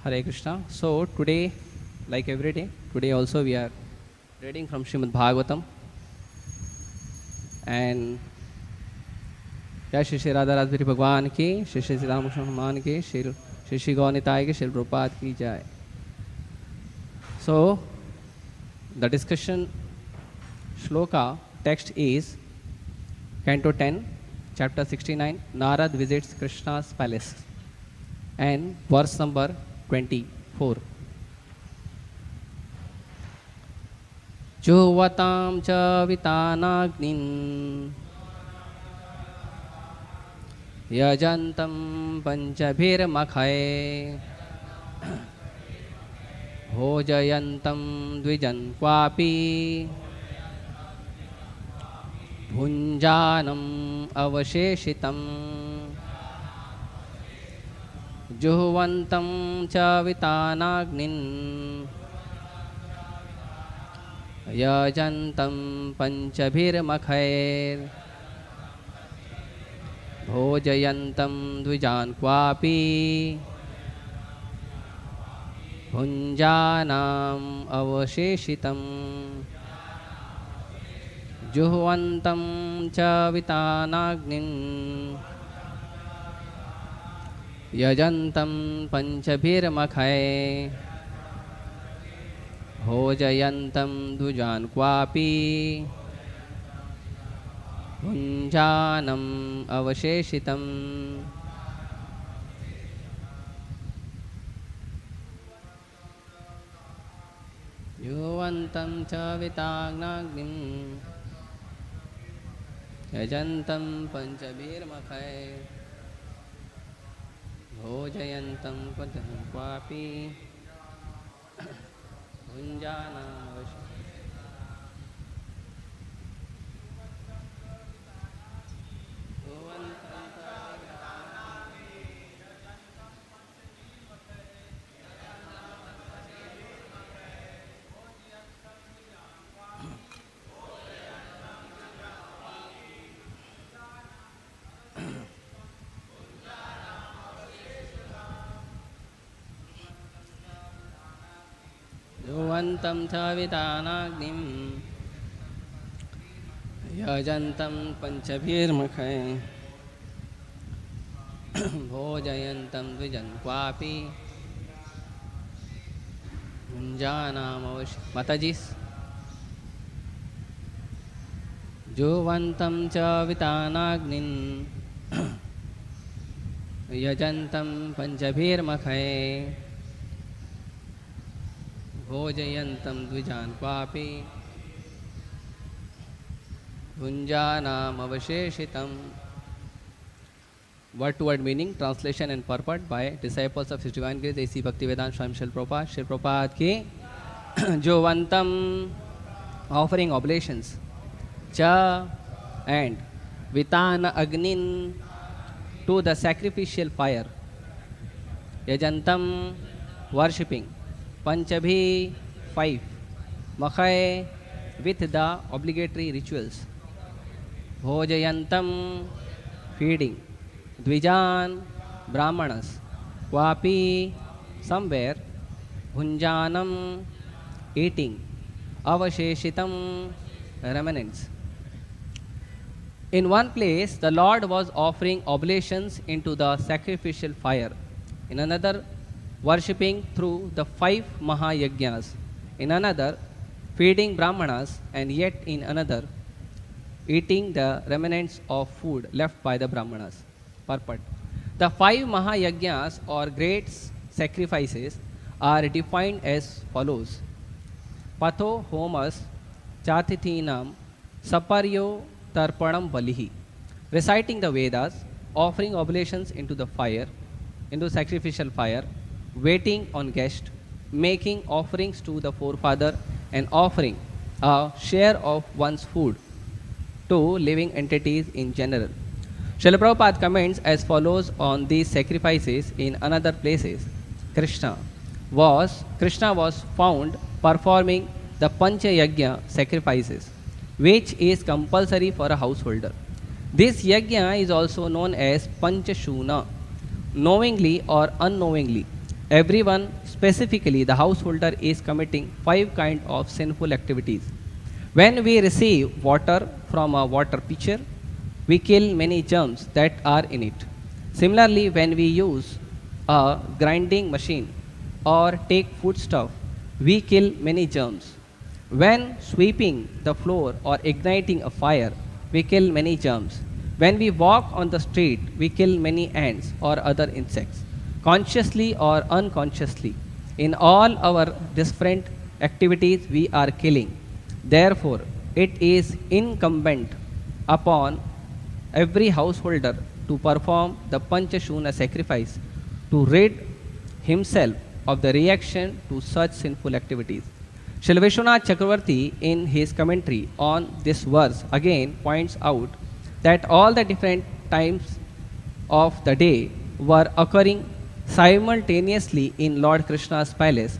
Hare Krishna. So today, like every day, today also we are reading from Srimad Bhagavatam. And Jai Shri Shri Radha Radhari Bhagwan ki, Shri Shri Sri Ramakrishna Hanuman ki, Shri Shri Gaunitai ki, Shri Prabhupada ki Jai. So the discussion shloka text is Canto 10, Chapter 69, Narad visits Krishna's palace, and verse number 24. Juhvatam cha vitanagnin yajantam panchabhir makhaye bhojayantam dvijan kvapi bhunjanam avasheshitam juhvantam cha vitanagnin yajantam panchabhir makhair bhojayantam dvijan kvapi bhunjanam avasheshitam juhvantam cha vitanagnin yajantam panchabhir makhair bhojayantam dvijan kvapi bhunjanam avasheshitam. Yuvantam cha vitanagnim yajantam panchabhir makhair bhojayantam dvijan kvapi bhunjanam avasheshitam. Yuvantam cha vitanagnim yajantam panchabhir makhair bhojayantam dvijan kvapi bhunjanam avasheshitam. Matajis. Juhvantam cha vitanagnin yajantam panchabhir makhair bhojayantam dvijan kvapi bhunjanam avasheshitam. Word to word meaning, translation and purport by disciples of His Divine Grace A.C. Bhaktivedanta Swami Srila Prabhupada. Srila Prabhupada ki Juhvantam, offering oblations, cha and vitana agnin, to the sacrificial fire, yajantam, worshipping, panchabhi, 5, makhay, with the obligatory rituals, bhojayantam, feeding, dvijan, brahmanas, kvapi, somewhere, bhunjanam, eating, avasheshitam, remnants. In one place, the Lord was offering oblations into the sacrificial fire. In another, worshipping through the 5 Mahayajnas. In another, feeding brahmanas, and yet in another, eating the remnants of food left by the brahmanas. Purport. The 5 Mahayajnas or great sacrifices are defined as follows. Patho homas chatithinam saparyo tarpanam balihi. Reciting the Vedas, offering oblations into the fire, into sacrificial fire, waiting on guest, making offerings to the forefather, and offering a share of one's food to living entities in general. Srila Prabhupada comments as follows on these sacrifices in another places. Krishna was found performing the Pancha-Yajna sacrifices, which is compulsory for a householder. This yajna is also known as Pancha-Suna. Knowingly or unknowingly, everyone, specifically the householder, is committing 5 kinds of sinful activities. When we receive water from a water pitcher, we kill many germs that are in it. Similarly, when we use a grinding machine or take foodstuff, we kill many germs. When sweeping the floor or igniting a fire, we kill many germs. When we walk on the street, we kill many ants or other insects, consciously or unconsciously. In all our different activities, we are killing. Therefore, it is incumbent upon every householder to perform the Pancha-Suna sacrifice to rid himself of the reaction to such sinful activities. Srila Vishwanath Chakravarti, in his commentary on this verse, again points out that all the different times of the day were occurring simultaneously in Lord Krishna's palace.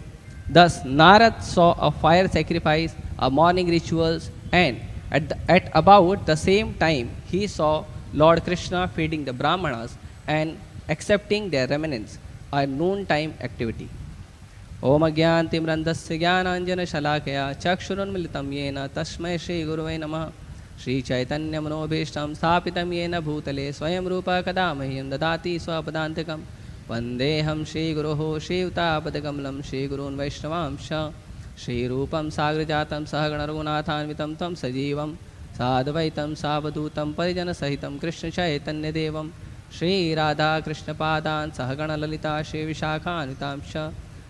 Thus, Narad saw a fire sacrifice, a morning rituals, and at about the same time, he saw Lord Krishna feeding the Brahmanas and accepting their remnants, a noontime activity. ओम अज्ञानतिम्रन्दस्य ज्ञानाञ्जनशलाकया चक्षुरुन्मिलितं येन तस्मै श्रीगुरुवे नमः श्रीचैतन्यमनोभीष्टं स्थापितं येन भूतले स्वयं रूपः कदा मह्यं ददाति स्वपदान्तिकं वन्देऽहं श्रीगुरोः श्रीयुतापदकमलं श्रीगुरून् वैष्णवांश श्रीरूपं साग्रजातं सहगणरघुनाथान्वितं तं सजीवं साद्वैतं सावधूतं परिजनसहितं कृष्णचैतन्यदेवं श्रीराधाकृष्णपादान् सहगणललिता श्रीविशाखान्वितांश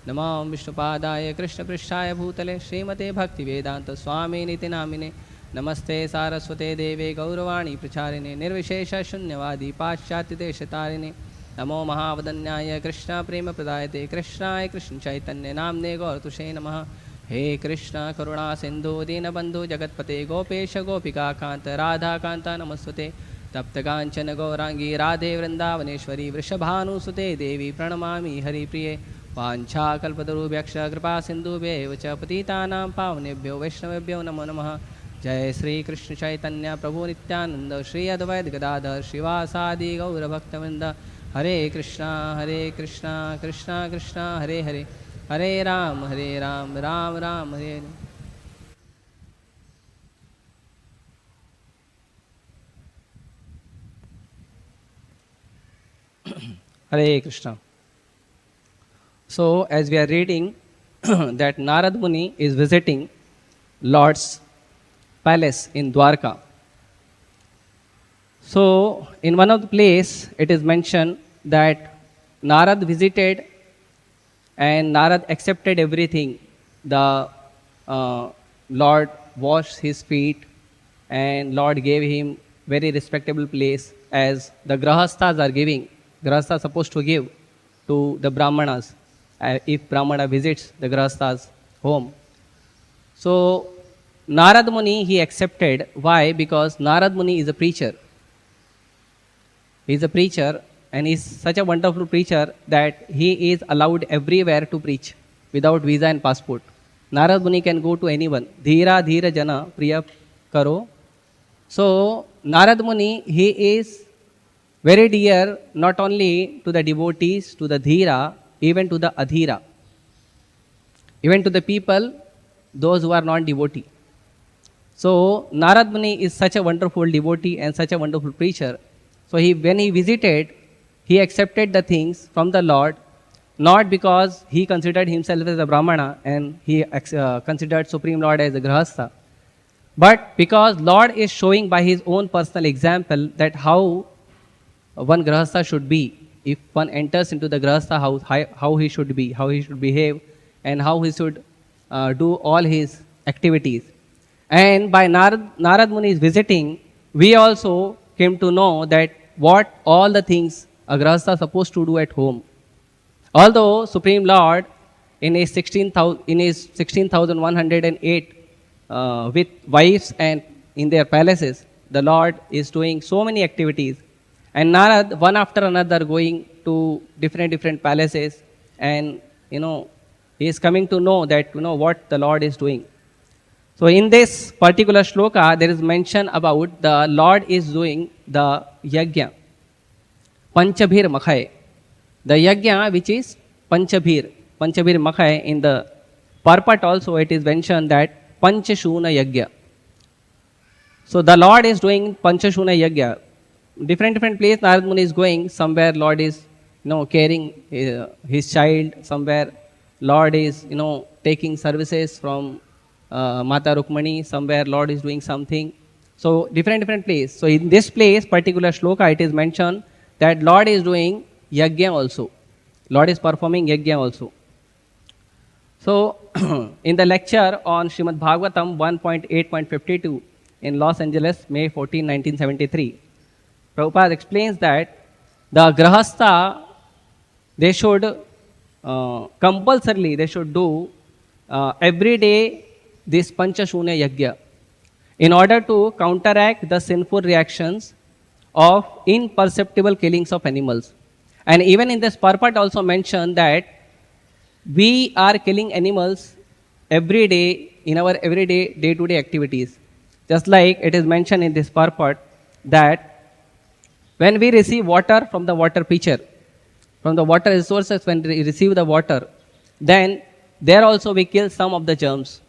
नमो विष्णुपादाय कृष्णपृष्ठाय भूतले श्रीमते भक्तिवेदान्तस्वामिनिति नामिने नमस्ते सारस्वते देवे गौरवाणी प्रचारिणे निर्विशेषशून्यवादी पाश्चात्यदेशतारिणे नमो महावदन्याय कृष्णप्रेमप्रदायते कृष्णाय कृष्णचैतन्य नाम्ने गौरतुषे नमः हे कृष्ण करुणा सिन्धु दीनबन्धु जगत्पते गोपेश गोपिकान्त राधाकान्त नमस्ते तप्तकाञ्चन गौराङ्गी राधे वृन्दावनेश्वरी वृषभानुसुते देवी प्रणमामि हरिप्रिये वाञ्छाकल्पतरुभ्यश्च कृपा सिन्धुभ्यैव च पतितानां पावनेभ्यो वैष्णवेभ्यो नमो नमः जय श्री कृष्ण चैतन्य प्रभु नित्यानंद श्री अद्वैत गदाधर श्रीवासादि गौरभक्तवृंद हरे Krishna Krishna Krishna Hare Hare Hare Ram Ram Ram Hare Hare. Hare Krishna. So, as we are reading that Narad Muni is visiting Lord's palace in Dwarka. So, in one of the place, it is mentioned that Narad visited and Narad accepted everything. The Lord washed his feet and Lord gave him very respectable place as the Grihasthas are giving. Grihasthas supposed to give to the Brahmanas if Brahmana visits the Grihasthas home. So Narad Muni he accepted. Why? Because Narad Muni is a preacher. He is a preacher and he is such a wonderful preacher that he is allowed everywhere to preach without visa and passport. Narad Muni can go to anyone. Dhira dhira jana priya karo. So Narad Muni he is very dear not only to the devotees, to the dhira, even to the adhira, even to the people, those who are non-devotee. So Narad Muni is such a wonderful devotee and such a wonderful preacher. So when he visited, he accepted the things from the Lord, not because he considered himself as a Brahmana and he considered Supreme Lord as a Grihastha, but because Lord is showing by his own personal example that how one Grihastha should be. If one enters into the Grihastha house, how he should be, how he should behave, and how he should do all his activities. And by Narad Muni is visiting, we also came to know that what all the things a Grihastha is supposed to do at home. Although Supreme Lord in his 16,108 with wives and in their palaces, the Lord is doing so many activities. And Narad, one after another, going to different palaces, and he is coming to know that what the Lord is doing. So in this particular shloka, there is mention about the Lord is doing the Yajna, Panchabhir Makhai, the Yajna which is Panchabhir, Panchabhir Makhai, in the purport also it is mentioned that Pancha-Suna Yajna. So the Lord is doing Pancha-Suna Yajna. Different place Narad Muni is going. Somewhere Lord is caring his child. Somewhere Lord is taking services from Mata Rukmani. Somewhere Lord is doing something. So different place. So in this place, particular shloka, it is mentioned that Lord is doing yajna also. Lord is performing yajna also. So in the lecture on Srimad Bhagavatam 1.8.52 in Los Angeles, May 14, 1973, Prabhupada explains that the Grihastha, they should compulsorily, they should do every day this Pancha-Suna Yajna in order to counteract the sinful reactions of imperceptible killings of animals. And even in this purport also mentioned that we are killing animals every day in our everyday day-to-day activities. Just like it is mentioned in this purport that when we receive water from the water pitcher, from the water resources, when we receive the water, then there also we kill some of the germs.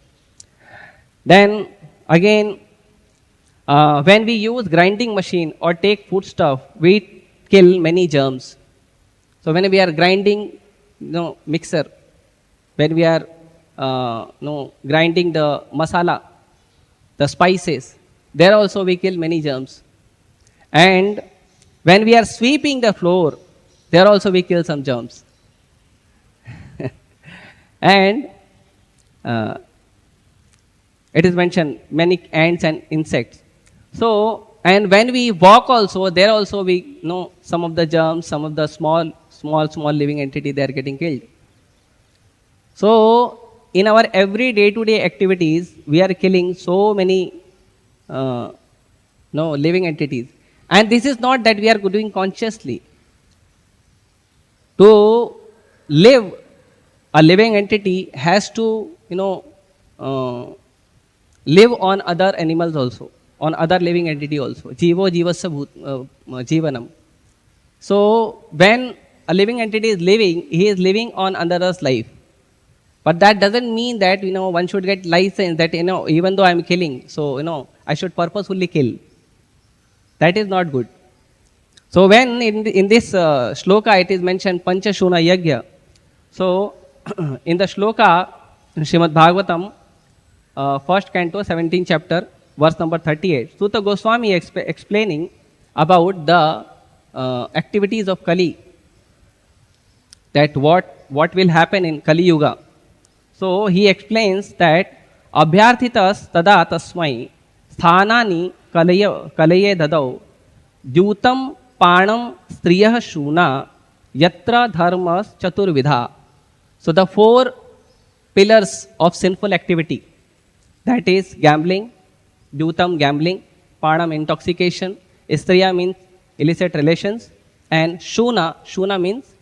Then again, when we use grinding machine or take food stuff, we kill many germs. So when we are grinding, mixer, when we are grinding the masala, the spices, there also we kill many germs. And when we are sweeping the floor, there also we kill some germs. And it is mentioned many ants and insects. So, and when we walk also, there also we know some of the germs, some of the small living entity, they are getting killed. So, in our every day-to-day activities, we are killing so many living entities. And this is not that we are doing consciously. To live, a living entity has to, live on other animals also, on other living entity also. Jivo jivasya jivanam. So, when a living entity is living, he is living on another's life. But that doesn't mean that, one should get license that, even though I am killing, so, I should purposefully kill. That is not good. So when in this shloka it is mentioned Pancha-Suna Yajna. So in the shloka, Srimad Bhagavatam, first canto, 17th chapter, verse number 38, Sutta Goswami explaining about the activities of Kali, that what will happen in Kali Yuga. So he explains that Abhyarthitas tada tasmai sthanani kalaye dadau dyutam panam striyah shuna yatra dharmas chaturvidha. So the four pillars of sinful activity, that is gambling, dyutam gambling, panam intoxication, striya means illicit relations, and shuna means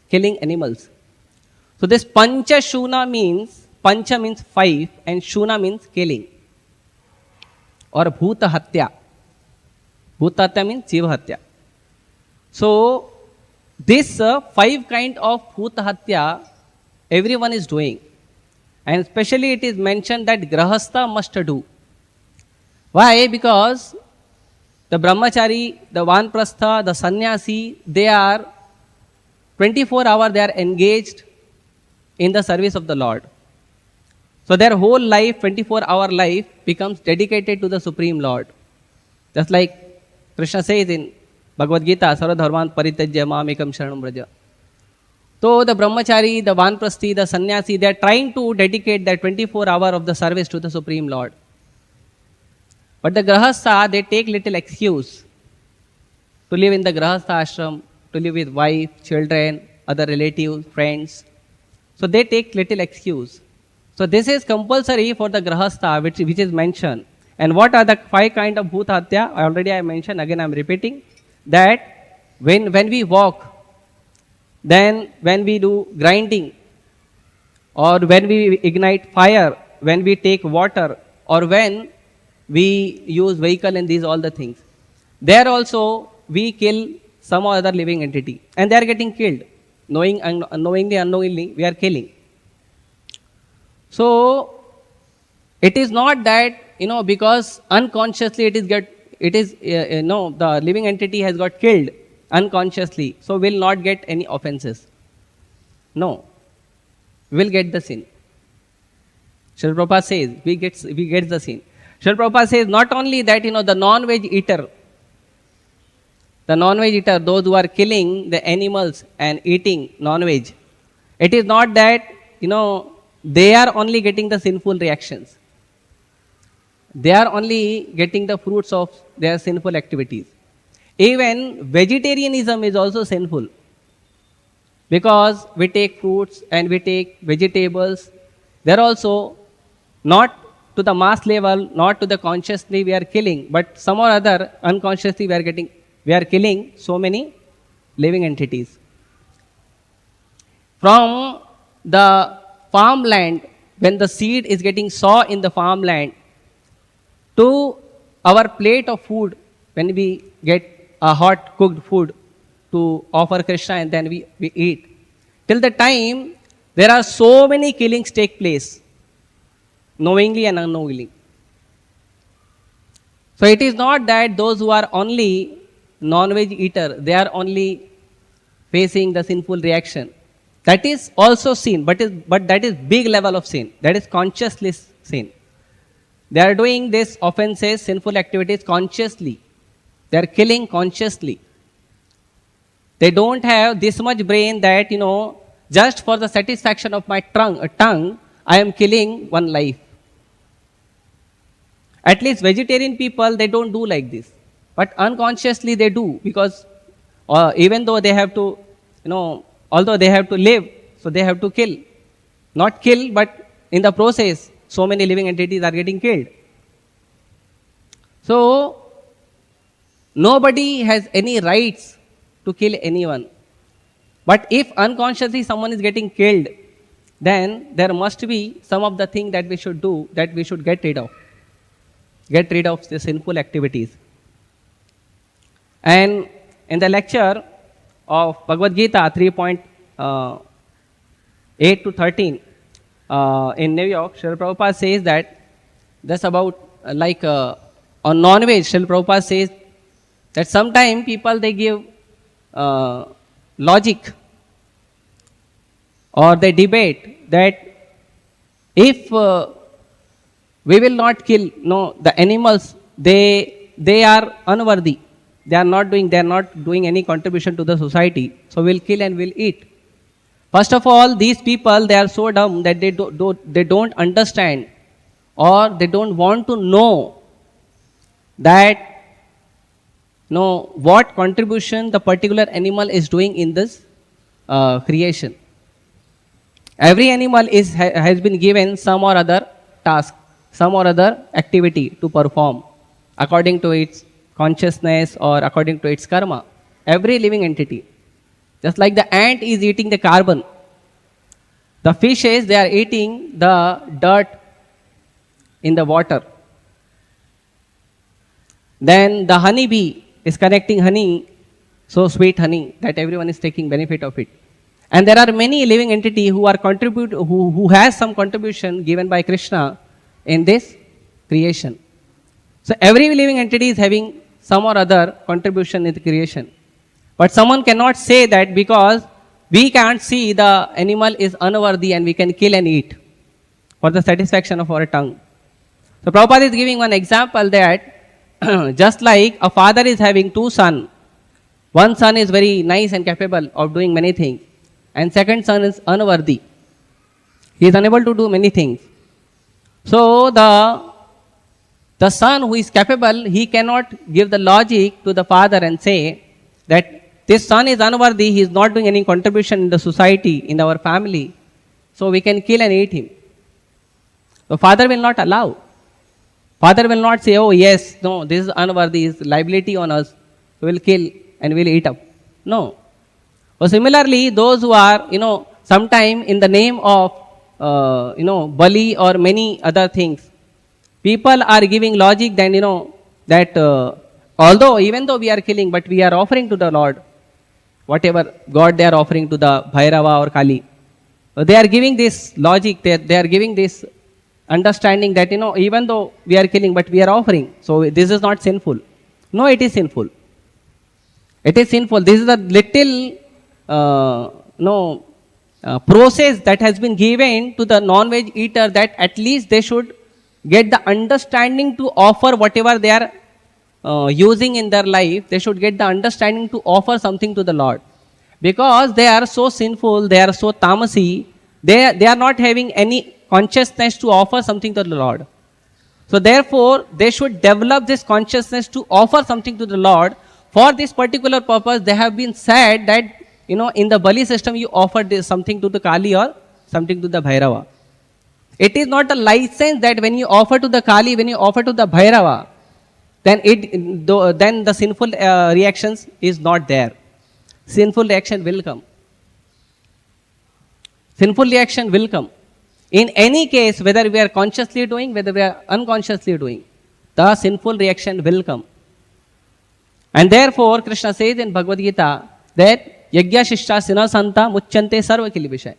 killing animals. So this Pancha-Suna means, Pancha means 5 and Shuna means killing. Or Bhuta Hatya. Bhuta Hatya means Jiva Hatya. So this 5 kind of Bhuta Hatya everyone is doing. And especially it is mentioned that Grihastha must do. Why? Because the Brahmachari, the Vanprastha, the Sannyasi, they are 24 hours they are engaged in the service of the Lord. So their whole life, 24-hour life, becomes dedicated to the Supreme Lord. Just like Krishna says in Bhagavad Gita, Sarva Dharman Parityajya Mamekam Sharanam Vraja. So the Brahmachari, the Vanprasthi, the Sannyasi, they are trying to dedicate that 24 hours of the service to the Supreme Lord. But the Grihastha, they take little excuse to live in the Grihastha ashram, to live with wife, children, other relatives, friends. So they take little excuse. So this is compulsory for the Grihastha, which is mentioned. And what are the 5 kind of Bhuta Hatya? Already I mentioned, again I am repeating, that when we walk, then when we do grinding, or when we ignite fire, when we take water, or when we use vehicle and these all the things, there also we kill some other living entity and they are getting killed. Unknowingly, we are killing. So it is not that, because unconsciously the living entity has got killed unconsciously, so will not get any offenses. No, will get the sin. Srila Prabhupada says we get the sin. Srila Prabhupada says not only that, the non-veg eater, those who are killing the animals and eating non-veg, it is not that, they are only getting the sinful reactions. They are only getting the fruits of their sinful activities. Even vegetarianism is also sinful, because we take fruits and we take vegetables. They are also not to the mass level, not to the consciously we are killing, but some or other unconsciously we are killing so many living entities. From the farmland, when the seed is getting sown in the farmland, to our plate of food, when we get a hot cooked food to offer Krishna and then we eat, till the time there are so many killings take place, knowingly and unknowingly. So it is not that those who are only non-veg eater, they are only facing the sinful reaction. That is also sin, but that is big level of sin. That is consciously sin. They are doing these offenses, sinful activities consciously. They are killing consciously. They don't have this much brain that, just for the satisfaction of my tongue, I am killing one life. At least vegetarian people, they don't do like this. But unconsciously they do, because even though they have to, although they have to live, so they have to kill. Not kill, but in the process, so many living entities are getting killed. So, nobody has any rights to kill anyone. But if unconsciously someone is getting killed, then there must be some of the things that we should do, that we should get rid of. Get rid of the sinful activities. And in the lecture of Bhagavad Gita 3.8 to 13 in New York, Srila Prabhupada says that that's about on non-veg. Srila Prabhupada says that sometimes people they give logic, or they debate that if we will not kill the animals, they are unworthy. They are not doing any contribution to the society. So we'll kill and we'll eat. First of all, these people, they are so dumb that they don't understand, or they don't want to know that what contribution the particular animal is doing in this creation. Every animal has been given some or other task, some or other activity to perform according to its consciousness or according to its karma. Every living entity. Just like the ant is eating the carbon. The fishes, they are eating the dirt in the water. Then the honeybee is collecting honey, so sweet honey, that everyone is taking benefit of it. And there are many living entities who has some contribution given by Krishna in this creation. So every living entity is having some or other contribution in the creation. But someone cannot say that because we can't see the animal is unworthy and we can kill and eat for the satisfaction of our tongue. So Prabhupada is giving one example that just like a father is having two sons, one son is very nice and capable of doing many things, and second son is unworthy. He is unable to do many things. So the son who is capable, he cannot give the logic to the father and say that this son is unworthy, he is not doing any contribution in the society, in our family, so we can kill and eat him. The father will not allow. Father will not say, oh yes, no, this is unworthy, is liability on us, we will kill and we will eat up. No. So similarly, those who are, sometime in the name of, Bali or many other things, people are giving logic then, that even though we are killing, but we are offering to the Lord. whatever god they are offering to the Bhairava or Kali. They are giving this logic, they are giving this understanding that, even though we are killing, but we are offering. So this is not sinful. No, it is sinful. It is sinful. This is a little, process that has been given to the non-veg eater, that at least they should get the understanding to offer whatever they are using in their life. They should get the understanding to offer something to the Lord. Because they are so sinful, they are so tamasi, they are not having any consciousness to offer something to the Lord. So therefore, they should develop this consciousness to offer something to the Lord. For this particular purpose, they have been said that, in the Bali system, you offer this something to the Kali or something to the Bhairava. It is not a license that when you offer to the Kali, when you offer to the Bhairava, then the sinful reactions is not there. Sinful reaction will come. Sinful reaction will come. In any case, whether we are consciously doing, whether we are unconsciously doing, the sinful reaction will come. And therefore, Krishna says in Bhagavad Gita that Yajna Shishta Sina Santa Muchyante Sarva Kili Vishaya.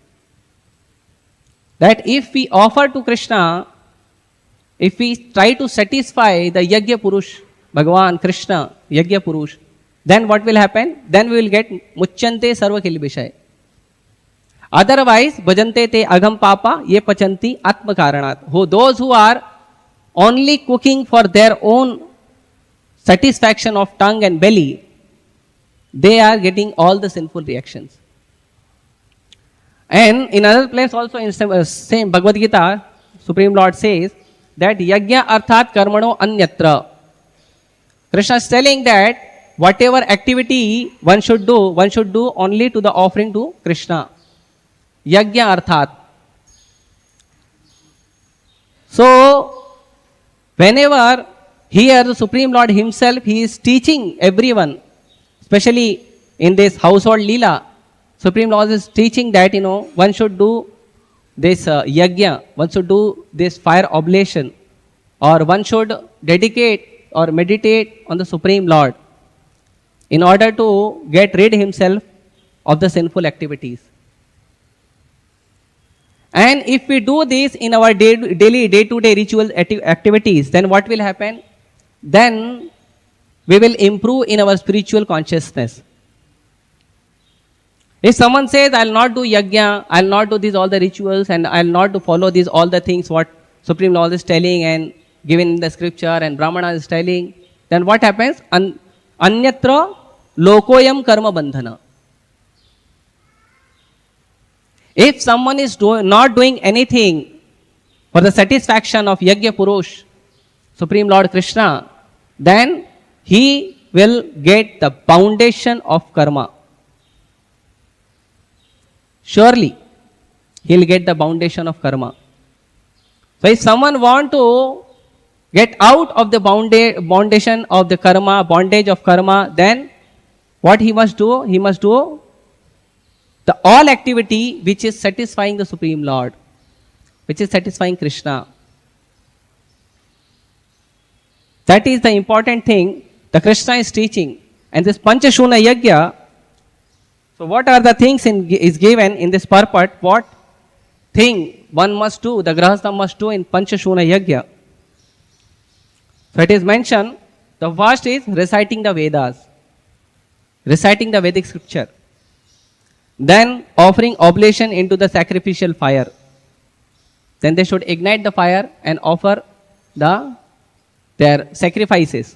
That if we offer to Krishna, if we try to satisfy the Yajna Purush, Bhagavan, Krishna, Yajna Purush, then what will happen? Then we will get Muchyante Sarva Kili Vishaya. Otherwise, bhajante te agham papa ye pachanti atma karanat. Those who are only cooking for their own satisfaction of tongue and belly, they are getting all the sinful reactions. And in another place also, in same Bhagavad Gita, Supreme Lord says that yajna arthat karmano anyatra. Krishna is telling that whatever activity one should do only to the offering to Krishna. Yajna arthat. So, whenever here the Supreme Lord himself, he is teaching everyone, especially in this household Leela, Supreme Lord is teaching that, one should do this yajna, one should do this fire oblation, or one should dedicate or meditate on the Supreme Lord in order to get rid himself of the sinful activities. And if we do this in our daily day-to-day ritual activities, then what will happen? Then we will improve in our spiritual consciousness. If someone says, I'll not do yajna, I'll not do these all the rituals, and I'll not do follow these all the things what Supreme Lord is telling and given in the scripture and Brahmana is telling, then what happens? Anyatra lokoyam karma bandhana. If someone is not doing anything for the satisfaction of Yajna Purush, Supreme Lord Krishna, then he will get the foundation of karma. Surely, he will get the foundation of karma. So if someone want to get out of the foundation of the karma, bondage of karma, then what he must do? He must do the all activity which is satisfying the Supreme Lord, which is satisfying Krishna. That is the important thing the Krishna is teaching. And this Pancha-Suna Yajna, so what are the things is given in this purport? What thing one must do, the Grihastha must do in Pancha-Suna Yajna? So it is mentioned, the first is reciting the Vedas, reciting the Vedic scripture. Then offering oblation into the sacrificial fire. Then they should ignite the fire and offer their sacrifices.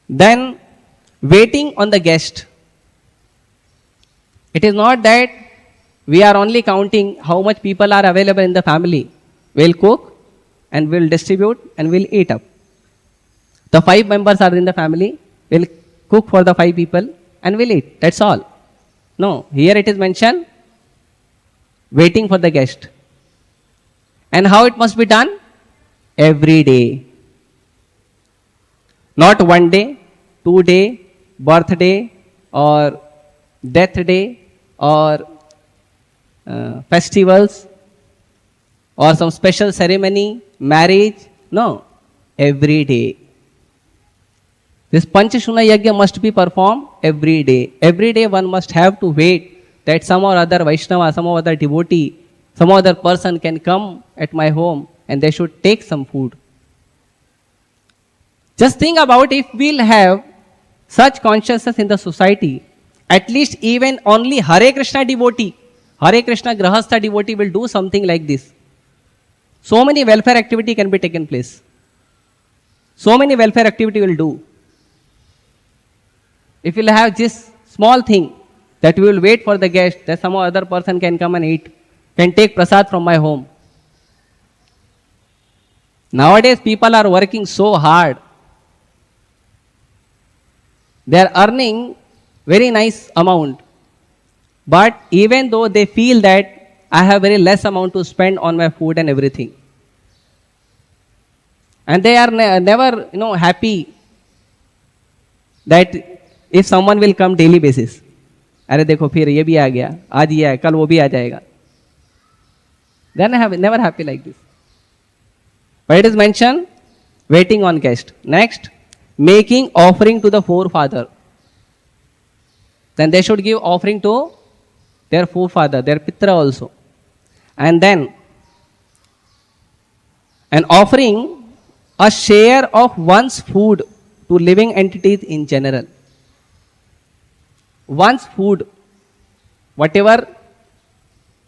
Then waiting on the guest. It is not that we are only counting how much people are available in the family. We'll cook and we'll distribute and we'll eat up. The 5 members are in the family. We'll cook for the 5 people and we'll eat. That's all. No, here it is mentioned, waiting for the guest. And how it must be done? Every day. Not one day, 2 day, birthday, or death day, or festivals, or some special ceremony, marriage. No, every day. This Pancha-Suna Yajna must be performed every day. Every day one must have to wait that some or other Vaishnava, some or other devotee, some other person can come at my home and they should take some food. Just think about if we'll have such consciousness in the society, at least even only Hare Krishna devotee, Hare Krishna Grihastha devotee will do something like this. So many welfare activity can be taken place. So many welfare activity will do. If we'll have this small thing that we will wait for the guest, that some other person can come and eat, can take prasad from my home. Nowadays people are working so hard. They are earning very nice amount. But even though they feel that I have very less amount to spend on my food and everything. And they are never happy that if someone will come daily basis. अरे देखो फिर ये भी आ गया, आज ये है, कल वो भी आ जाएगा. They are never happy like this. But it is mentioned, waiting on guest. Next, making offering to the forefather. Then they should give offering to their forefather, their pitra also. And then, an offering a share of one's food to living entities in general. One's food, whatever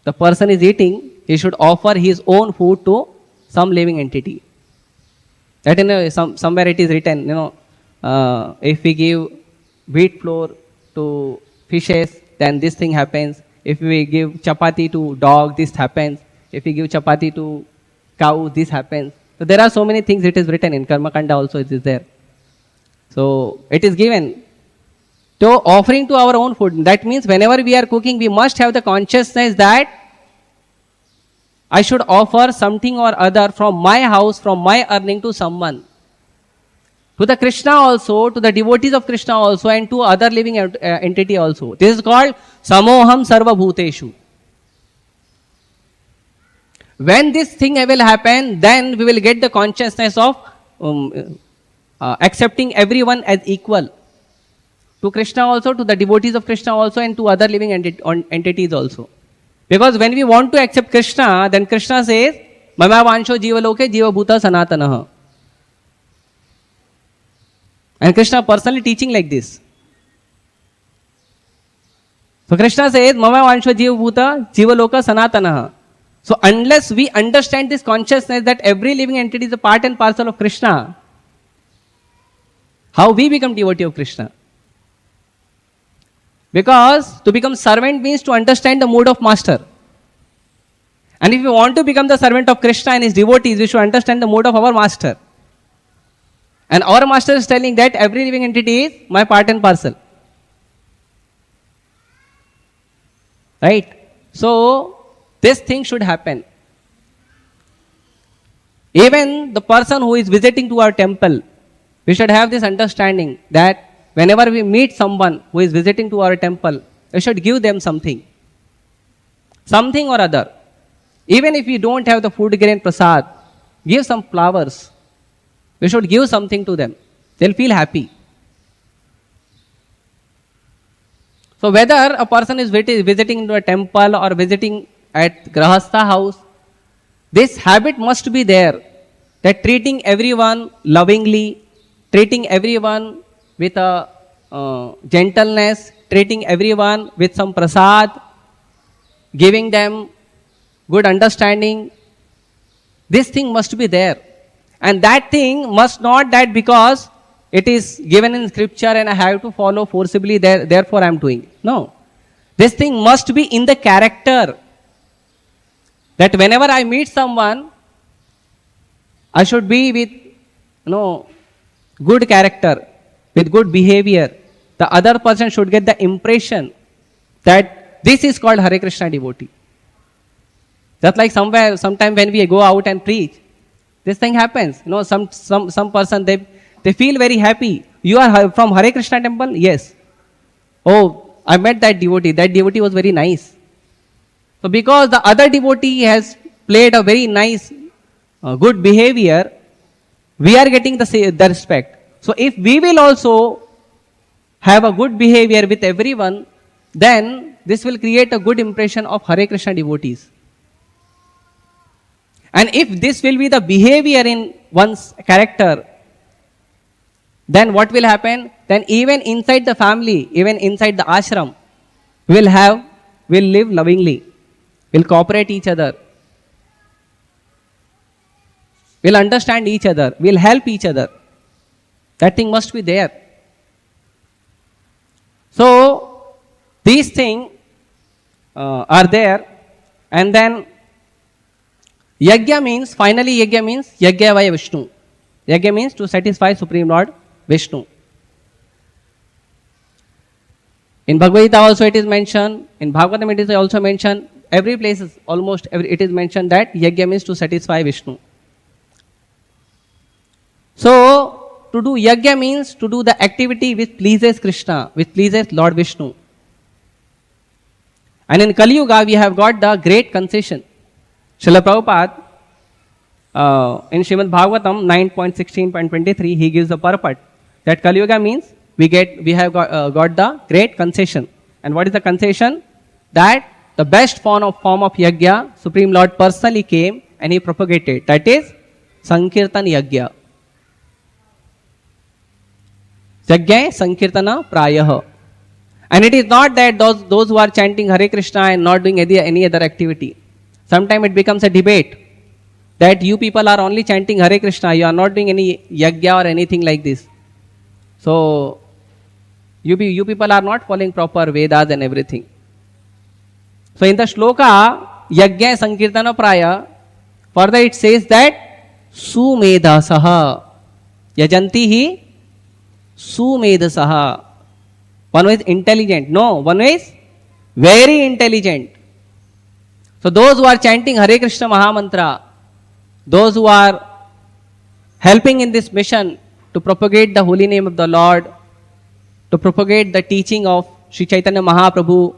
the person is eating, he should offer his own food to some living entity. That somewhere it is written, if we give wheat flour to fishes, then this thing happens. If we give chapati to dog, this happens. If we give chapati to cow, this happens. So there are so many things it is written in Karma Kanda also it is there. So it is given. So offering to our own food, that means whenever we are cooking, we must have the consciousness that I should offer something or other from my house, from my earning to someone. To the Krishna also, to the devotees of Krishna also, and to other living entity also. This is called Samoham Sarva Bhuteshu. When this thing will happen, then we will get the consciousness of accepting everyone as equal. To Krishna also, to the devotees of Krishna also, and to other living entities also. Because when we want to accept Krishna, then Krishna says, Mama Vansho Jiva Loke Jiva Bhuta Sanatanaha. And Krishna personally teaching like this. So Krishna says, Mama Vansho Jiva Bhuta Jiva Loka Sanatanaha. So unless we understand this consciousness that every living entity is a part and parcel of Krishna, how we become devotee of Krishna? Because to become servant means to understand the mood of master. And if we want to become the servant of Krishna and his devotees, we should understand the mood of our master. And our master is telling that every living entity is my part and parcel. Right? So, this thing should happen. Even the person who is visiting to our temple, we should have this understanding that whenever we meet someone who is visiting to our temple, we should give them something. Something or other. Even if we don't have the food grain prasad, give some flowers. We should give something to them. They'll feel happy. So whether a person is visiting to a temple or visiting at Grihastha house, this habit must be there. That treating everyone lovingly, treating everyone with a gentleness, treating everyone with some prasad, giving them good understanding. This thing must be there. And that thing must not that because it is given in scripture and I have to follow forcibly, therefore I am doing. No. This thing must be in the character. That whenever I meet someone, I should be with good character, with good behavior. The other person should get the impression that this is called Hare Krishna devotee. Just like sometime when we go out and preach, this thing happens. Some person, they feel very happy. You are from Hare Krishna temple? Yes. Oh, I met that devotee. That devotee was very nice. So because the other devotee has played a very nice, good behavior, we are getting the respect. So if we will also have a good behavior with everyone, then this will create a good impression of Hare Krishna devotees. And if this will be the behavior in one's character, then what will happen? Then even inside the family, even inside the ashram, will live lovingly, will cooperate each other, will understand each other, will help each other. That thing must be there. So these things are there. And then Yajna means, finally Yajna means Yajna vaya Vishnu. Yajna means to satisfy Supreme Lord Vishnu. In Bhagavad Gita also it is mentioned, in Bhagavatam it is also mentioned, every place is almost it is mentioned that Yajna means to satisfy Vishnu. So to do Yajna means to do the activity which pleases Krishna, which pleases Lord Vishnu. And in Kali Yuga we have got the great concession. Srila Prabhupada in Srimad Bhagavatam 9.16.23 he gives the purport that Kali Yuga means we have got the great concession. And what is the concession? That the best form of Yajna, Supreme Lord personally came and he propagated. That is Sankirtan Yajna. Yajna Sankirtana Prayah. And it is not that those who are chanting Hare Krishna and not doing any other activity. Sometimes it becomes a debate that you people are only chanting Hare Krishna, you are not doing any Yajna or anything like this. So you people are not following proper Vedas and everything. So in the shloka Yajna Sankirtana Praya, further it says that Sumedhasaha Yajanti hi Sumedhasaha. One who is intelligent. No, one who is very intelligent. So those who are chanting Hare Krishna Mahamantra, those who are helping in this mission to propagate the holy name of the Lord, to propagate the teaching of Sri Chaitanya Mahaprabhu,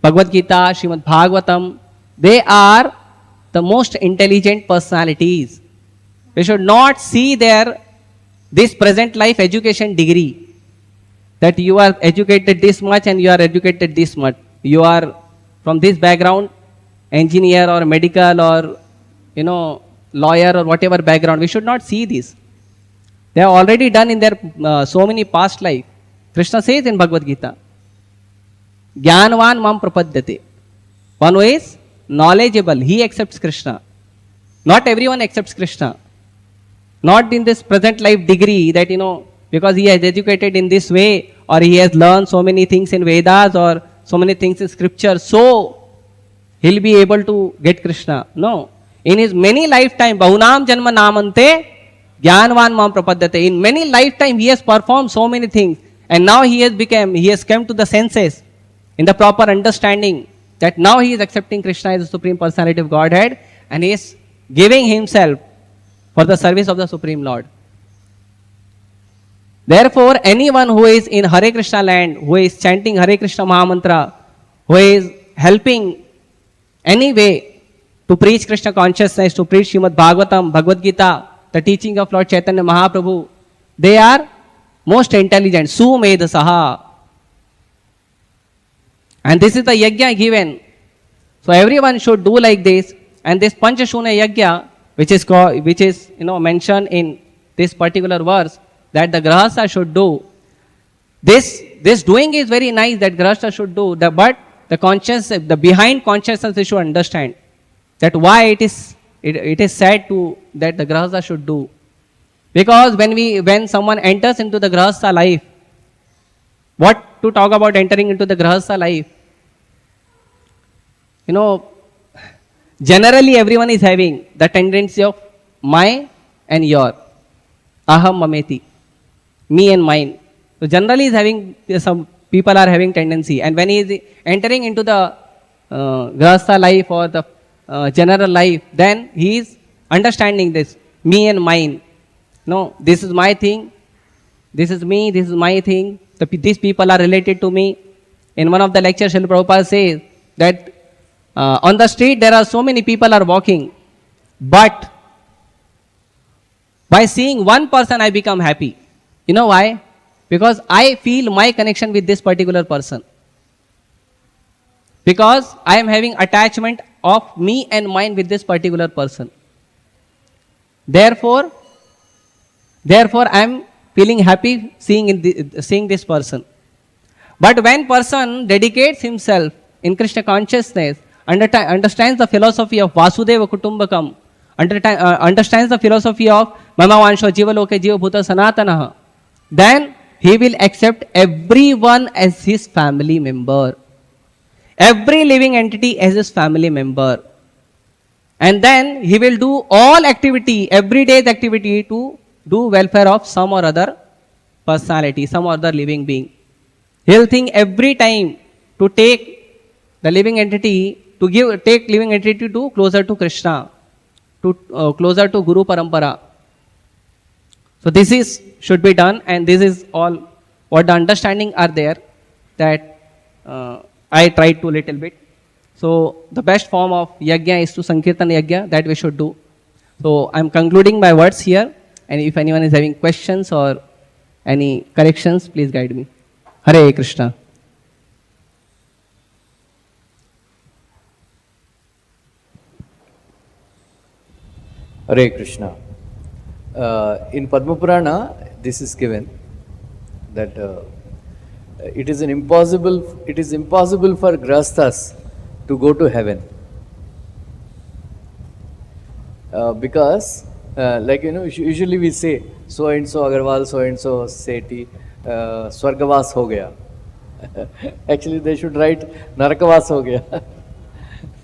Bhagavad Gita, Srimad Bhagavatam, they are the most intelligent personalities. We should not see this present life education degree, that you are educated this much and you are educated this much. You are from this background, engineer or medical or lawyer or whatever background. We should not see this. They have already done in their so many past life. Krishna says in Bhagavad Gita, Jnanvan mam prapadyate. One who is knowledgeable, he accepts Krishna. Not everyone accepts Krishna. Not in this present life degree that, because he has educated in this way or he has learned so many things in Vedas or so many things in scripture, so he'll be able to get Krishna. No. In his many lifetime, Bahunam Janma Namante, Jnanvan Mam Prapadyate. In many lifetime, he has performed so many things. And now he has come to the senses in the proper understanding that now he is accepting Krishna as the Supreme Personality of Godhead and he is giving himself for the service of the Supreme Lord. Therefore, anyone who is in Hare Krishna land, who is chanting Hare Krishna Mahamantra, who is helping any way to preach Krishna consciousness, to preach Srimad Bhagavatam, Bhagavad Gita, the teaching of Lord Chaitanya Mahaprabhu, they are most intelligent. Sumedhasaha. And this is the Yajna given. So everyone should do like this. And this Pancha-Suna Yajna, which is mentioned in this particular verse, that the Grihasthas should do. This doing is very nice that Grihasthas should do, but the behind consciousness they should understand that why it is said to that the Grihasthas should do. Because when someone enters into the Grihastha life, what to talk about entering into the Grihastha life? Generally everyone is having the tendency of my and your, aham mameti, me and mine. So generally is having, some people are having tendency, and when he is entering into the Grihastha life or the general life, then he is understanding this, me and mine. No, this is my thing, this is me, this is my thing, these people are related to me. In one of the lectures, Srila Prabhupada says that on the street there are so many people are walking, but by seeing one person I become happy. You know why? Because I feel my connection with this particular person. Because I am having attachment of me and mine with this particular person. Therefore, I am feeling happy seeing this person. But when person dedicates himself in Krishna consciousness, understands the philosophy of Vasudeva Kutumbakam, understands the philosophy of Mama Vansho Jiva Loke Jiva Bhuta Sanatana, then he will accept everyone as his family member. Every living entity as his family member. And then he will do all activity, every day's activity to do welfare of some or other personality, some other living being. He'll think every time to take the living entity, take living entity to closer to Krishna, to closer to Guru Parampara. So this should be done, and this is all what the understanding are there that I tried to little bit. So the best form of yajna is to Sankirtan yajna, that we should do. So I'm concluding my words here, and if anyone is having questions or any corrections, please guide me. Hare Krishna. Hare Krishna. In Padma Purana, this is given that it is impossible for Grihasthas to go to heaven. Because usually we say so and so Agarwal, so and so Sethi, Swargavas ho gaya. Actually they should write Narakavas ho gaya.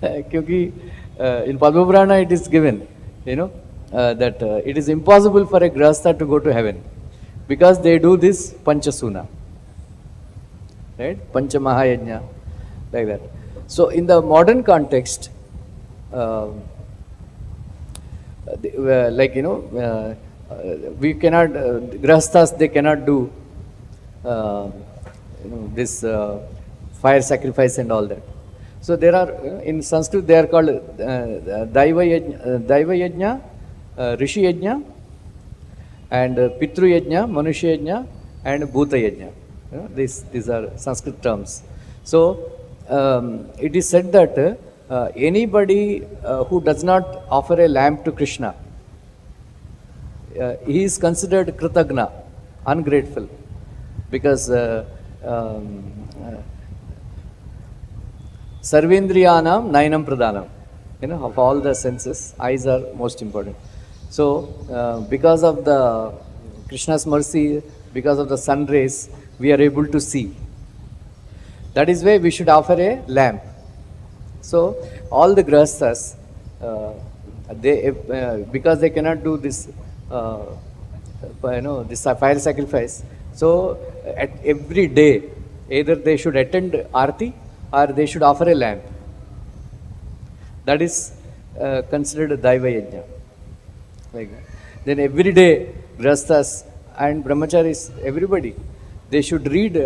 Kyunki in Padma Purana it is given, that it is impossible for a Grihastha to go to heaven because they do this Pancha-Suna, right? Pancha Mahayajna, like that. So in the modern context, we cannot, Grihasthas, they cannot do this fire sacrifice and all that. So there are, in Sanskrit they are called Daiva Yajna, Rishi Yajna, and Pitru Yajna, Manusha Yajna, and Bhuta Yajna. These are Sanskrit terms. So it is said that anybody who does not offer a lamp to Krishna, he is considered Kritagna, ungrateful, because Sarvendriyanam Nainam Pradhanam, of all the senses, eyes are most important. So because of the Krishna's mercy, because of the sun rays, we are able to see. That is why we should offer a lamp. So all the Grihasthas, because they cannot do this, this fire sacrifice. So at every day, either they should attend Aarti or they should offer a lamp. That is considered a Daiva Yajna. Like that. Then every day, Grihasthas and Brahmacharis, everybody, they should read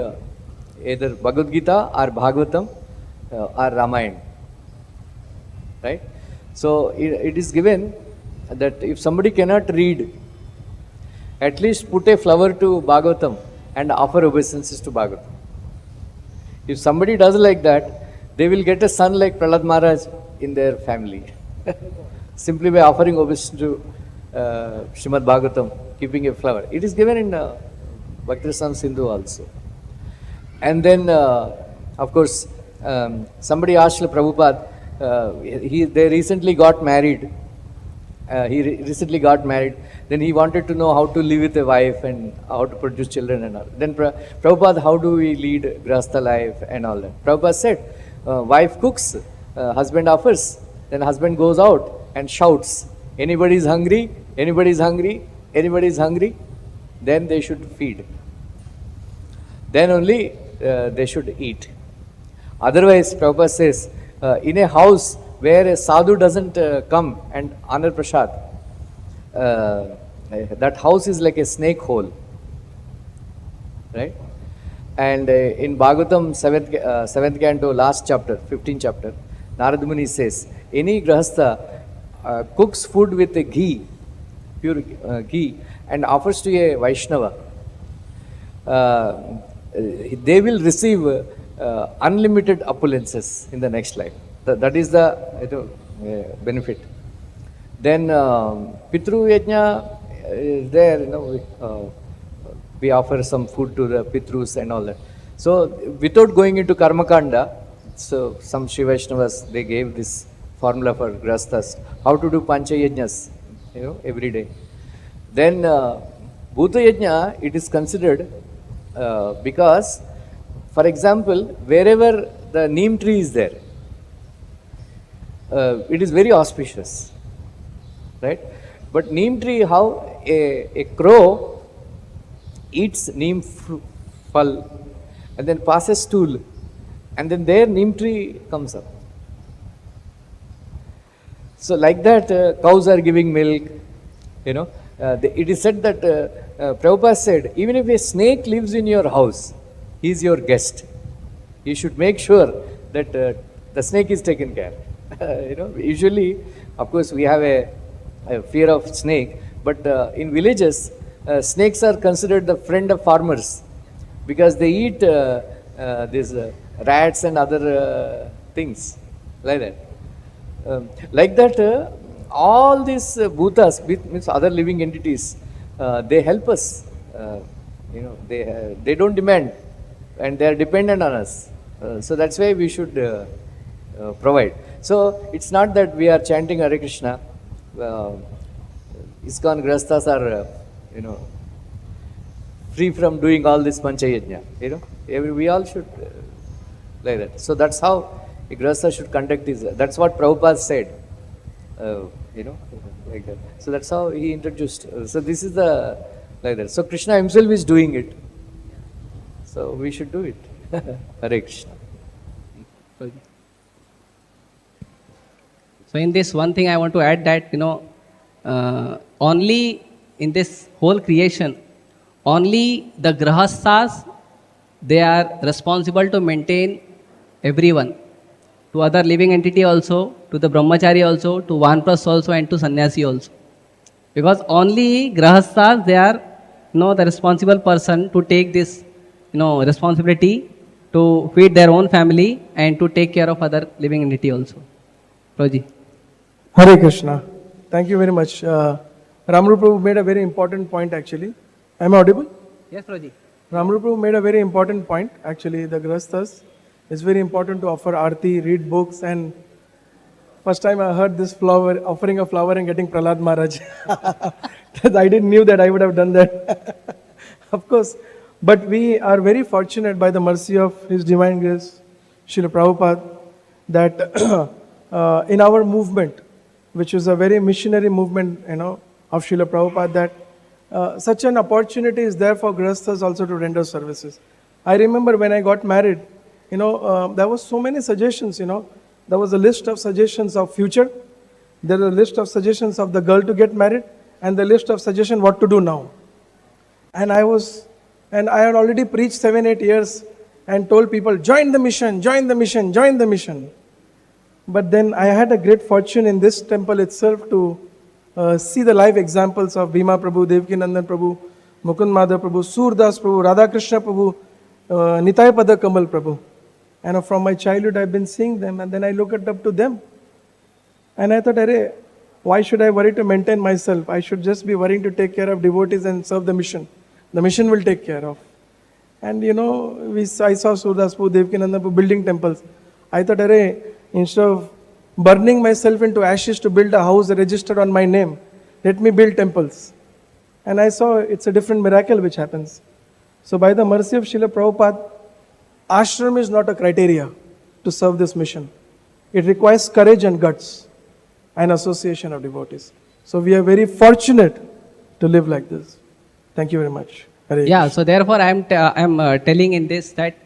either Bhagavad Gita or Bhagavatam or Ramayana. Right? So it is given that if somebody cannot read, at least put a flower to Bhagavatam and offer obeisances to Bhagavatam. If somebody does like that, they will get a son like Prahlad Maharaj in their family. Simply by offering obeisance to Srimad Bhagavatam, keeping a flower. It is given in Bhakti-Rasamrita Sindhu also. And then, of course, somebody asked Prabhupada, they recently got married. Recently got married. Then he wanted to know how to live with a wife and how to produce children and all. Then Prabhupada, how do we lead Grihastha life and all that? Prabhupada said, wife cooks, husband offers, then husband goes out and shouts, anybody is hungry, anybody is hungry, anybody is hungry, then they should feed. Then only they should eat. Otherwise, Prabhupada says, in a house where a sadhu doesn't come and honor prasad, that house is like a snake hole. Right? And in Bhagavatam 7th canto, last chapter, 15th chapter, Narada Muni says, any Grihastha cooks food with ghee, pure ghee, and offers to a Vaishnava. they will receive unlimited opulences in the next life. That is the benefit. Then Pitru Yajna is there, we offer some food to the Pitrus and all that. So without going into Karmakanda, so some Shiva Vaishnavas, they gave this formula for Grihasthas, how to do Pancha-Yajnas, every day. Then Bhuta Yajna, it is considered because, for example, wherever the neem tree is there, it is very auspicious, right? But neem tree, how a crow eats neem phal and then passes stool, and then there neem tree comes up. So like that, cows are giving milk, it is said that Prabhupada said, even if a snake lives in your house, he is your guest. You should make sure that the snake is taken care. Usually, of course, we have a fear of snake, but in villages, snakes are considered the friend of farmers because they eat these rats and other things like that. All these bhutas, means other living entities, they help us. They don't demand, and they are dependent on us. So that's why we should provide. So it's not that we are chanting Hare Krishna. ISKCON Grihasthas are, free from doing all this Pancha-Yajna. We all should like that. So that's how a Grihastha should conduct his. That's what Prabhupada said. Like that. So that's how he introduced. So this is the like that. So Krishna himself is doing it. So we should do it. Hare Krishna. So in this one thing I want to add that, only in this whole creation, only the Grihasthas, they are responsible to maintain everyone. To other living entity also, to the Brahmachari also, to Vanpras also, and to Sannyasi also. Because only Grihasthas, they are the responsible person to take this responsibility to feed their own family and to take care of other living entity also. Prabhuji. Hare Krishna. Thank you very much. Ramru Prabhu made a very important point actually. Am I audible? Yes, Prabhuji. Ramru Prabhu made a very important point actually. The Grihasthas, it's very important to offer arti, read books, and first time I heard this flower, offering a flower and getting Prahlad Maharaj. I didn't knew that I would have done that. Of course. But we are very fortunate by the mercy of His Divine Grace, Srila Prabhupada, that in our movement, which is a very missionary movement, of Srila Prabhupada, that such an opportunity is there for Grihasthas also to render services. I remember when I got married, there was so many suggestions, There was a list of suggestions of future. There was a list of suggestions of the girl to get married, and the list of suggestions what to do now. And I had already preached 7-8 years and told people, join the mission, join the mission, join the mission. But then I had a great fortune in this temple itself to see the live examples of Bhima Prabhu, Devaki Nandan Prabhu, Mukund Madhav Prabhu, Surdas Prabhu, Radha Krishna Prabhu, Nitai Pada Kamal Prabhu. And from my childhood I've been seeing them, and then I looked up to them. And I thought, why should I worry to maintain myself? I should just be worrying to take care of devotees and serve the mission. The mission will take care of. And I saw Surdas Prabhu, Devaki Nandan Prabhu building temples. I thought, instead of burning myself into ashes to build a house registered on my name, let me build temples. And I saw it's a different miracle which happens. So by the mercy of Srila Prabhupada, ashram is not a criteria to serve this mission. It requires courage and guts and association of devotees. So we are very fortunate to live like this. Thank you very much. Yeah, so therefore I am telling in this that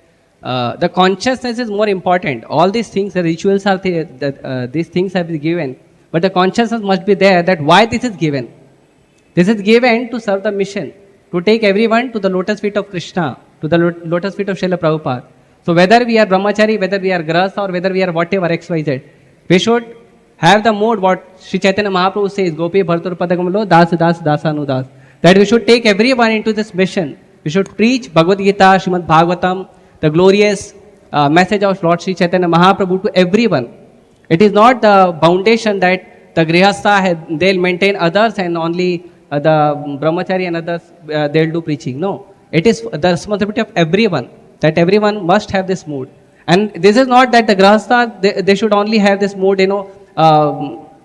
the consciousness is more important. All these things, the rituals are these things have been given, but the consciousness must be there that why this is given. This is given to serve the mission, to take everyone to the lotus feet of Krishna, to the lotus feet of Srila Prabhupada. So whether we are brahmachari, whether we are grahastha, or whether we are whatever XYZ, we should have the mood what Sri Chaitanya Mahaprabhu says, Gopi Bhartur Padagamalo, Das Das Dasanu Das. That we should take everyone into this mission. We should preach Bhagavad Gita, Srimad Bhagavatam, the glorious message of Lord Sri Chaitanya Mahaprabhu to everyone. It is not the foundation that the Grihastha they'll maintain others and only the Brahmachari and others they'll do preaching. No, it is the responsibility of everyone, that everyone must have this mood. And this is not that the Grihastha they should only have this mood,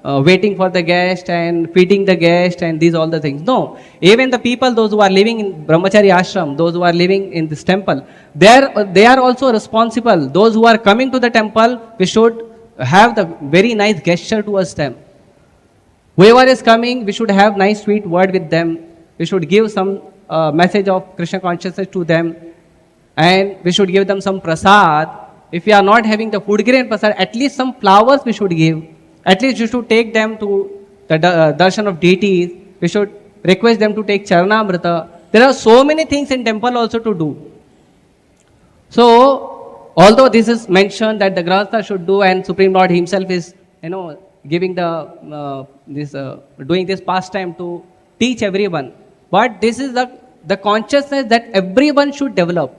waiting for the guest and feeding the guest and these all the things. No, even the people, those who are living in Brahmachari ashram, those who are living in this temple, they are also responsible. Those who are coming to the temple, we should have the very nice gesture towards them. Whoever is coming, we should have nice sweet word with them. We should give some message of Krishna consciousness to them, and we should give them some prasad. If we are not having the food grain prasad, at least some flowers we should give. At least you should take them to the darshan of deities. We should request them to take charanamrita. There are so many things in temple also to do. So, although this is mentioned that the Grihastha should do, and Supreme Lord Himself is, giving doing this pastime to teach everyone. But this is the consciousness that everyone should develop.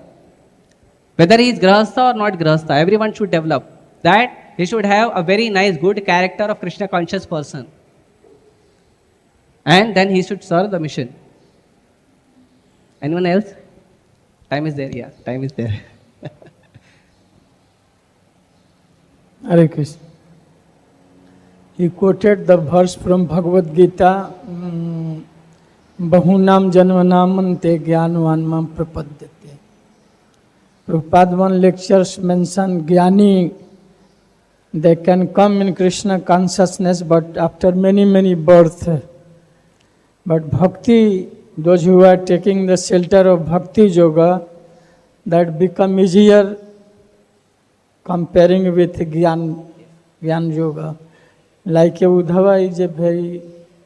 Whether he is Grihastha or not Grihastha, everyone should develop. That he should have a very nice, good character of Krishna conscious person. And then he should serve the mission. Anyone else? Time is there, yeah, time is there. Hare Krishna. He quoted the verse from Bhagavad Gita, Bahunam Janvanamante Jnanvanmam Prapadyate. Prabhupada one lectures mention Jnani, they can come in Krishna consciousness, but after many, many births. But Bhakti, those who are taking the shelter of Bhakti Yoga, that become easier comparing with Gyan Yoga. Like Uddhava is a very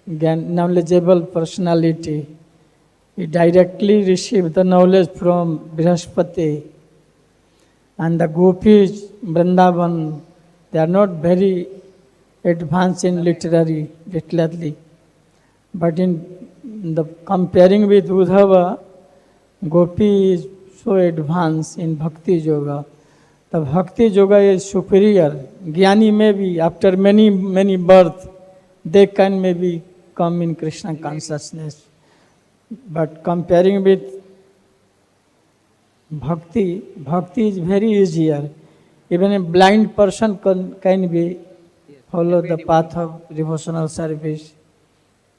knowledgeable personality. He directly received the knowledge from Grihasthas. And the Gopis, Vrindavan, they are not very advanced in literally. But in the comparing with Uddhava, Gopi is so advanced in Bhakti Yoga. The Bhakti Yoga is superior. Jnani may be, after many, many births, they can maybe come in Krishna consciousness. But comparing with Bhakti is very easier. Even a blind person can be follow the path of devotional service.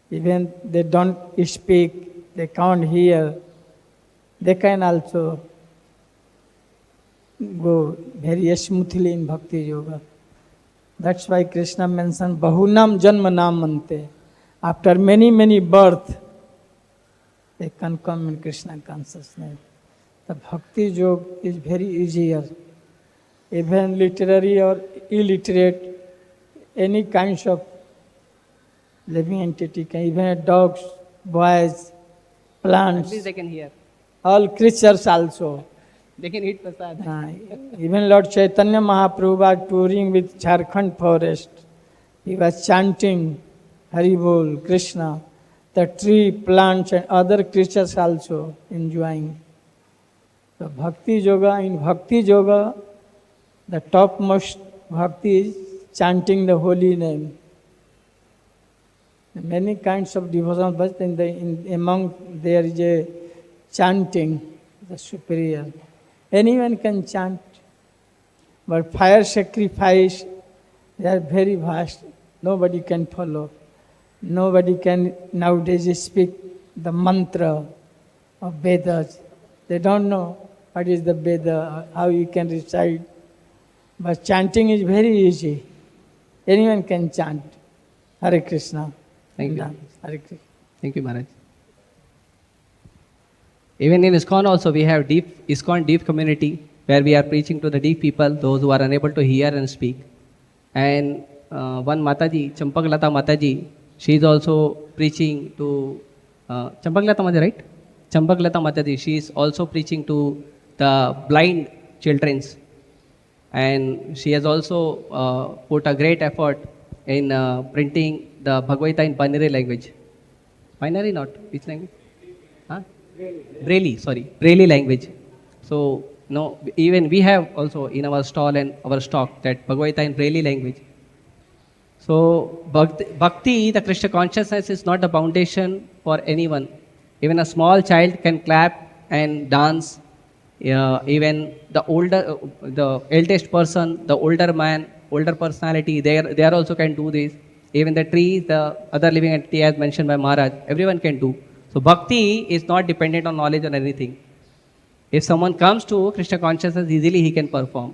Even they don't speak, they can't hear, they can also go very smoothly in Bhakti Yoga. That's why Krishna mentioned Bahunam Janmanamante. After many, many births, they can come in Krishna consciousness. The Bhakti Yoga is very easier. Even literary or illiterate, any kinds of living entity, even dogs, boys, plants, At least they can hear. all creatures also. They can eat prasad. Even Lord Chaitanya Mahaprabhu was touring with Jharkhand forest. He was chanting Hari Bol, Krishna. The tree, plants and other creatures also enjoying. So Bhakti Yoga, in Bhakti Yoga, the topmost bhakti is chanting the holy name. Many kinds of devotion, but among there is a chanting, the superior. Anyone can chant, but fire sacrifice, they are very vast. Nobody can follow. Nobody can nowadays speak the mantra of Vedas. They don't know what is the Veda, how you can recite. But chanting is very easy. Anyone can chant. Hare Krishna. Thank you. Hare Krishna. Thank you, Maharaj. Even in ISKCON also, we have ISKCON deep community where we are preaching to the deep people, those who are unable to hear and speak. And one Mataji, Champaklata Mataji, she is also preaching to Champaklata Mataji, right? Champaklata Mataji, she is also preaching to the blind children. And she has also put a great effort in printing the Bhagavad Gita in binary language. Binary not? Which language? Huh? Braille language. So, no, even we have also in our stall and our stock that Bhagavad Gita in Braille language. So, bhakti, the Krishna consciousness is not the foundation for anyone. Even a small child can clap and dance. Even the eldest person, the older man, older personality, they are also can do this. Even the trees, the other living entity as mentioned by Maharaj, everyone can do. So bhakti is not dependent on knowledge or anything. If someone comes to Krishna consciousness, easily he can perform.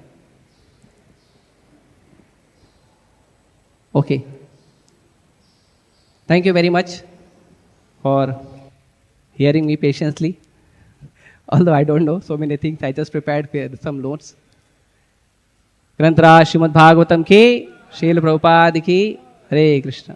Okay. Thank you very much for hearing me patiently. Although I don't know so many things, I just prepared some notes. ग्रंथराज Shrimad Bhagavatam की, शील प्रभुपाद की, हरे कृष्ण.